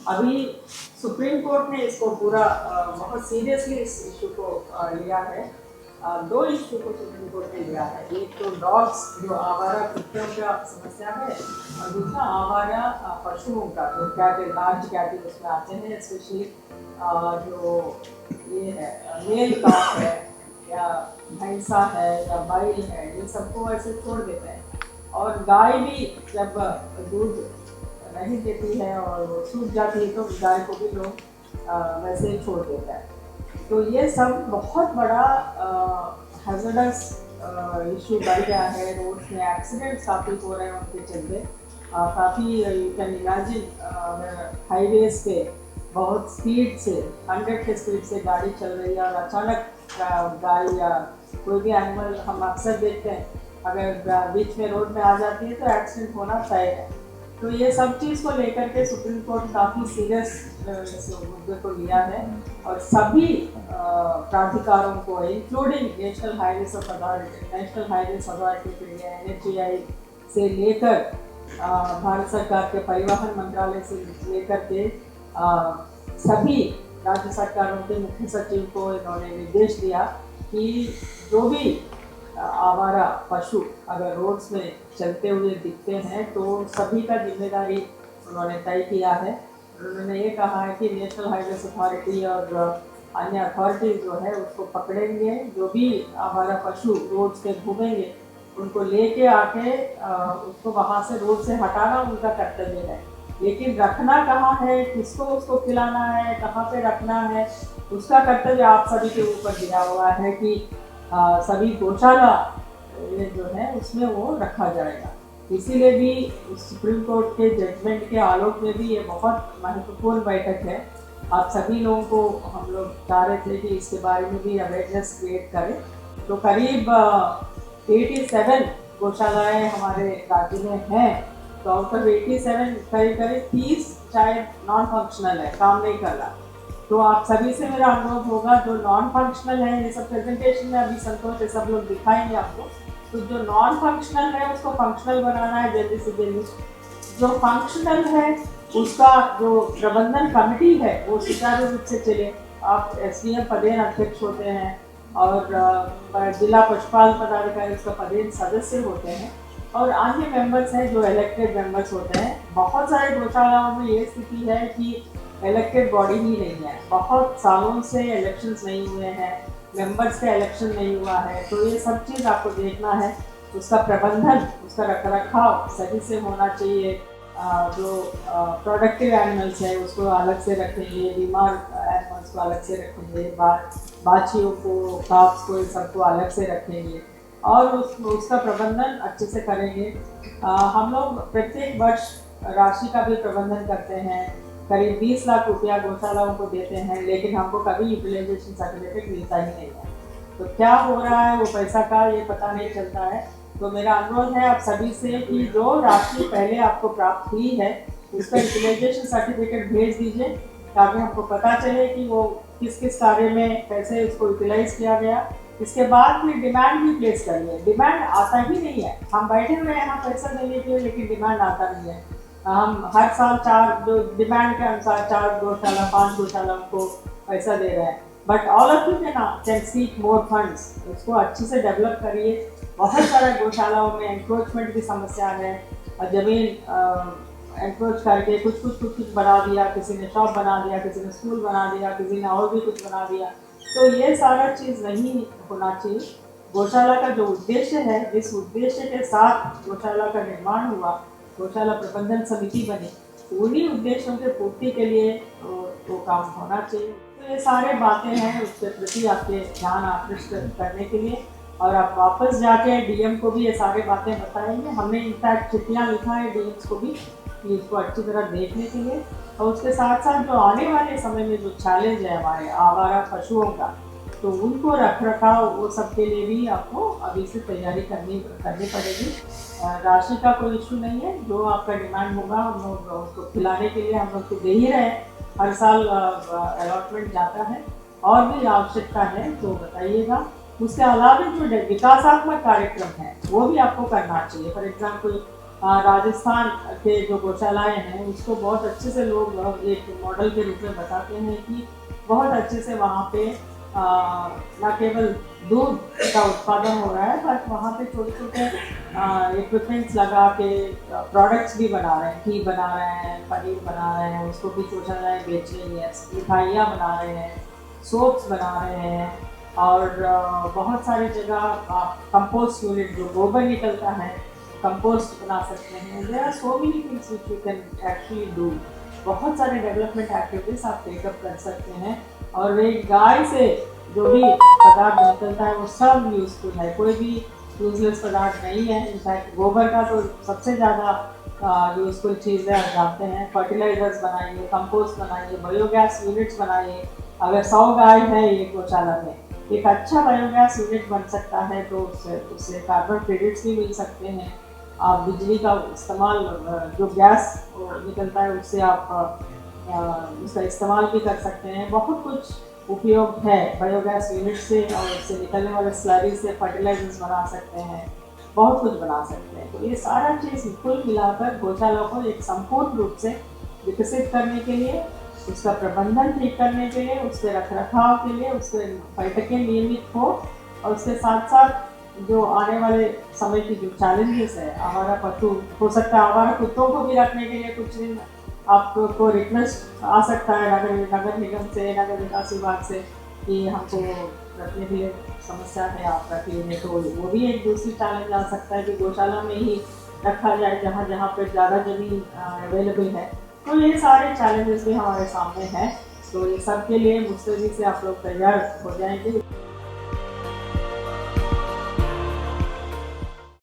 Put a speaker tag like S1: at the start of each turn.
S1: अभी supreme court ने इसको पूरा बहुत सीरियसली इस इशू को लिया है। दो इशू को सुप्रीम कोर्ट ने लिया है। एक तो डॉग्स जो आवारा कुत्तों का समस्या है, और दूसरा आवारा पशुओं का जो कैटल लार्ज कैटल उसमें आते हैं, स्पेशली जो ये है मेल काफ है या भैंसा है या बैल है, इन सबको ऐसे छोड़ देते हैं। और गाय भी जब दूध नहीं देती है और वो सूख जाती है तो गाय को भी लोग वैसे ही छोड़ देता है। तो ये सब बहुत बड़ा हैजर्डस इशू बढ़ गया है। रोड्स में एक्सीडेंट्स काफ़ी हो रहे हैं उनके चलते। काफ़ी यू कैन इमेजिन हाईवेज पे बहुत स्पीड से 100 के स्पीड से गाड़ी चल रही है और अचानक गाय या कोई भी एनिमल हम अक्सर देखते हैं, अगर बीच में रोड में आ जाती है तो एक्सीडेंट होना तय है। तो ये सब चीज़ को लेकर के सुप्रीम कोर्ट काफ़ी सीरियस इस मुद्दे को लिया है और सभी प्राधिकारों को इंक्लूडिंग नेशनल हाईवेज अथॉरिटी के लिए NHAI से लेकर भारत सरकार के परिवहन मंत्रालय से लेकर के सभी राज्य सरकारों के मुख्य सचिव को इन्होंने निर्देश दिया कि जो भी आवारा पशु अगर रोड्स में चलते हुए दिखते हैं तो सभी का जिम्मेदारी उन्होंने तय किया है। उन्होंने ये कहा है कि नेशनल हाईवेज अथॉरिटी और अन्य अथॉरिटीज जो है उसको पकड़ेंगे, जो भी आवारा पशु रोड्स पे घूमेंगे उनको लेके आके उसको वहाँ से रोड से हटाना उनका कर्तव्य है। लेकिन रखना कहाँ है, किसको उसको खिलाना है, कहाँ पे रखना है, उसका कर्तव्य आप सभी के ऊपर दिया हुआ है कि सभी गौशाला ये जो है उसमें वो रखा जाएगा। इसीलिए भी सुप्रीम कोर्ट के जजमेंट के आलोक में भी ये बहुत महत्वपूर्ण बैठक है। आप सभी लोगों को हम लोग चाह रहे थे कि इसके बारे में भी अवेयरनेस क्रिएट करें। तो करीब 87 गौशालाएँ हमारे राज्य में हैं। तो आउट ऑफ 87 करीब 30 शायद नॉन फंक्शनल है, काम नहीं कर रहा। तो आप सभी से मेरा अनुरोध होगा, जो नॉन फंक्शनल है, ये सब प्रेजेंटेशन में अभी संतोष ये सब लोग दिखाएंगे आपको, तो जो नॉन फंक्शनल है उसको फंक्शनल बनाना है जल्दी से जल्दी। जो फंक्शनल है उसका जो प्रबंधन कमेटी है वो सुचारू रूप से चले। आप SDM पदेन अध्यक्ष होते हैं और जिला पशुपालन पदाधिकारी उसका पदेन सदस्य होते हैं और अन्य मेंबर्स हैं जो इलेक्टेड मेंबर्स होते हैं। बहुत सारे गौशालाओं में ये स्थिति है कि इलेक्टेड बॉडी ही नहीं है, बहुत सालों से इलेक्शंस नहीं हुए हैं, मेंबर्स का इलेक्शन नहीं हुआ है। तो ये सब चीज़ आपको देखना है, उसका प्रबंधन, उसका रखरखाव सही से होना चाहिए। जो प्रोडक्टिव एनिमल्स है उसको अलग से रखेंगे, बीमार एनिमल्स को अलग से रखेंगे, बाछियों को, काफ्स को, इन सबको अलग से रखेंगे और उसका प्रबंधन अच्छे से करेंगे। हम लोग प्रत्येक वर्ष राशि का भी प्रबंधन करते हैं, करीब 20 लाख रुपया गौशालाओं को देते हैं, लेकिन हमको कभी यूटिलाइजेशन सर्टिफिकेट मिलता ही नहीं है। तो क्या हो रहा है वो पैसा का ये पता नहीं चलता है। तो मेरा अनुरोध है आप सभी से कि जो राशि पहले आपको प्राप्त हुई है उसका यूटिलाइजेशन सर्टिफिकेट भेज दीजिए, ताकि हमको पता चले कि वो किस किस कार्य में कैसे उसको यूटिलाइज किया गया। इसके बाद फिर डिमांड भी प्लेस करिए। डिमांड आता ही नहीं है, हम बैठे हुए हैं यहाँ पैसा देने के लिए, लेकिन डिमांड आता नहीं है। हम हर साल 4 जो डिमांड के अनुसार 4 गौशाला 5 गौशाला को पैसा दे रहे हैं, but all of you can seek more funds. उसको अच्छे से डेवलप करिए। बहुत सारे गौशालाओं में एंक्रोचमेंट की समस्या है और ज़मीन एंक्रोच करके कुछ बना दिया, किसी ने शॉप बना दिया, किसी ने स्कूल बना दिया, किसी ने और भी कुछ बना दिया। तो ये सारा चीज़ नहीं होना चाहिए। गौशाला का जो उद्देश्य है, जिस उद्देश्य के साथ गौशाला का निर्माण हुआ, गौशाला प्रबंधन समिति बनी, तो उन्हीं उद्देश्यों के पूर्ति के लिए वो काम होना चाहिए। तो ये सारे बातें हैं, उसके प्रति आपके ध्यान आकृष्ट करने के लिए। और आप वापस जाके DM को भी ये सारी बातें बताएंगे। हमने इनफैक्ट चिट्ठियाँ लिखा है DMs को भी कि इसको अच्छी तरह देखने के लिए। और उसके साथ साथ जो आने वाले समय में जो चैलेंज है हमारे आवारा पशुओं का, तो उनको रखरखाव वो सब के लिए भी आपको अभी से तैयारी करनी पड़ेगी। राशि का कोई इशू नहीं है, जो आपका डिमांड होगा हम लोग उसको खिलाने के लिए हम लोग तो दे ही रहे हैं। हर साल अलॉटमेंट जाता है, और भी आवश्यकता है तो बताइएगा। उसके अलावा जो विकासात्मक कार्यक्रम है वो भी आपको करना चाहिए। फॉर एग्जाम्पल राजस्थान के जो गौशालाएँ हैं उसको बहुत अच्छे से लोग एक मॉडल के रूप में बताते हैं कि बहुत अच्छे से वहाँ पे न केवल दूध का उत्पादन हो रहा है बट वहाँ पे छोटे-छोटे इक्विपमेंट्स लगा के प्रोडक्ट्स भी बना रहे हैं, घी बना रहे हैं, पनीर बना रहे हैं, उसको भी गौशालाएँ बेच रही हैं, मिठाइयाँ बना रहे हैं, सोप्स बना रहे हैं और बहुत सारी जगह कंपोस्ट यूनिट जो गोबर निकलता है कंपोस्ट बना सकते हैं। There are so many things which you can actually do. बहुत सारे डेवलपमेंट एक्टिविटीज आप टेकअप कर सकते हैं और वे गाय से जो भी पदार्थ निकलता है वो सब यूजफुल है, कोई भी यूजलेस पदार्थ नहीं है। इनफैक्ट गोबर का तो सबसे ज़्यादा यूजफुल चीज़ है, आप जानते हैं। फर्टिलाइजर्स बनाइए, कंपोस्ट बनाइए, बायोगैस यूनिट्स बनाइए। अगर 100 गाय है एक गौशाला में, एक अच्छा बायोगैस यूनिट बन सकता है तो उससे कार्बन क्रेडिट्स भी मिल सकते हैं। आप बिजली का इस्तेमाल, जो गैस निकलता है उससे आप उसका इस्तेमाल भी कर सकते हैं। बहुत कुछ उपयोग है बायोगैस यूनिट से और उससे निकलने वाले स्लरी से फर्टिलाइजर्स बना सकते हैं, बहुत कुछ बना सकते हैं। तो ये सारा चीज़ कुल मिलाकर गौशाला को एक संपूर्ण रूप से विकसित करने के लिए, उसका प्रबंधन ठीक करने के लिए, उसके रखरखाव के लिए, उसके बैठकें नियमित हो और उसके साथ साथ जो आने वाले समय की जो चैलेंजेस है, आवारा पशु हो सकता है, आवारा कुत्तों को भी रखने के लिए कुछ दिन आपको रिक्वेस्ट आ सकता है नगर निगम से, नगर विकास विभाग से कि हमको रखने के लिए समस्या है, आप रखिए। तो वो भी एक दूसरी चैलेंज आ सकता है कि गौशाला में ही रखा जाए जहाँ जहाँ पर ज़्यादा ज़मीन अवेलेबल है। तो ये सारे चैलेंजेस भी हमारे सामने हैं। तो ये सब के लिए मुस्तैदी से आप लोग तैयार हो जाएंगे।